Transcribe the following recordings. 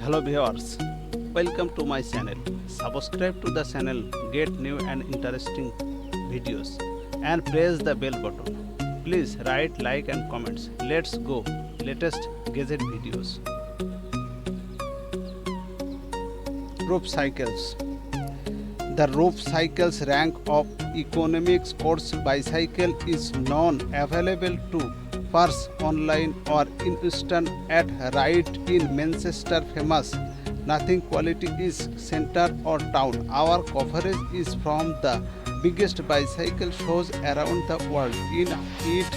Hello viewers, welcome to my channel. Subscribe to the channel, get new and interesting videos and press the bell button. Please write like and comments. Let's go latest gadget videos. Rope cycles. The rope cycles rank of economics course bicycle is known available to purchase online or in instant at right in Manchester famous. Nothing quality is center or town. Our coverage is from the biggest bicycle shows around the world. In it,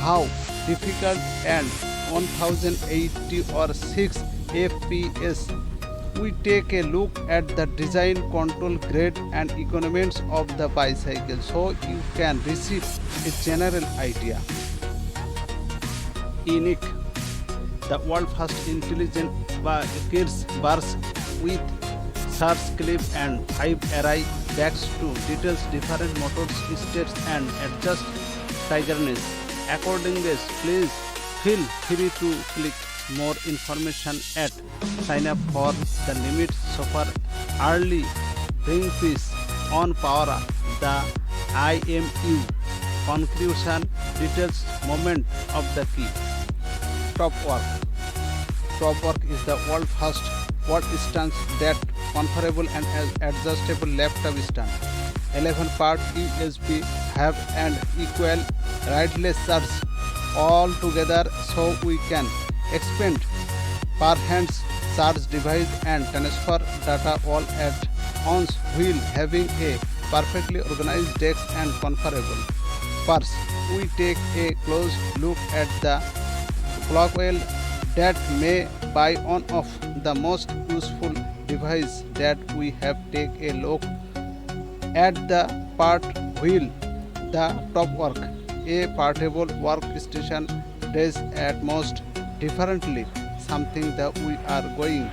how difficult and 1080 or 6 fps. We take a look at the design, control, grade and economics of the bicycle so you can receive a general idea. Unique. The world first intelligent kids bars with search clip and 5 array backs to details different motors, states and adjust tightness. Accordingly, please feel free to click more information at sign up for the limit super early bring peace on power up the IMU conclusion details moment of the key. Top work is the world first word stance that comfortable and adjustable laptop stand. 11 part USB have and equal wireless charge all together so we can expand per hands charge device and transfer data all at once while having a perfectly organized desk and comfortable purse. We take a close look at the clockwheel that may be one of the most useful device that we have. Take a look at the part wheel. The top work, a portable workstation does at most differently, something that we are going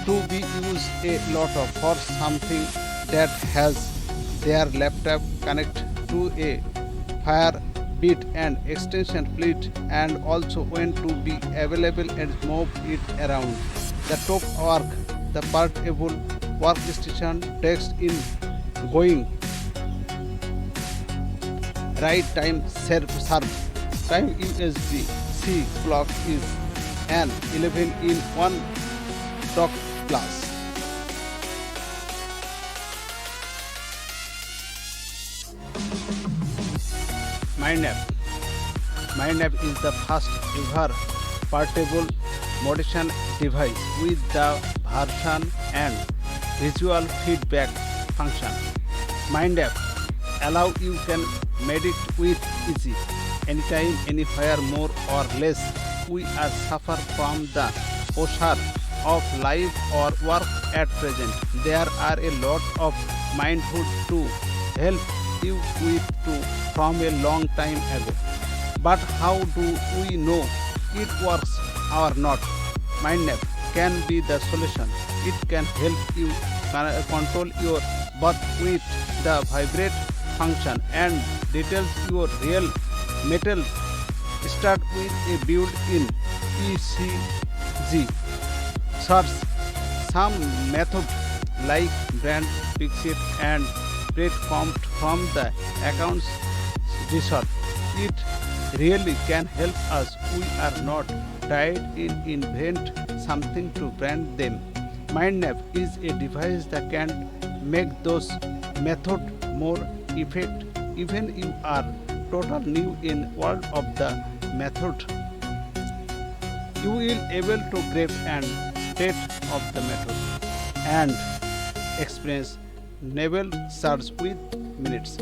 to be used a lot of for something that has their laptop connect to a fire bit and extension plate and also when to be available and move it around. The top work, the portable workstation text in going right time serve time USB C clock is an 11 in 1 dock plus. MindApp is the first ever portable motion device with the version and visual feedback function. MindApp allow you can meditate with easy anytime, anywhere, more or less. We are suffer from the pressure of life or work at present. There are a lot of mindful to help you with to from a long time ago. But how do we know it works or not? MindApp can be the solution. It can help you control your breath with the vibrate function and details your real metal. Start with a built-in ECG. Search some method like brand, Pixit and breadcrumbs from the accounts resort. It really can help us. We are not tied in invent something to brand them. MindApp is a device that can make those methods more effective. Even you are total new in world of the method, you will able to grasp and state of the method and experience naval search with minutes.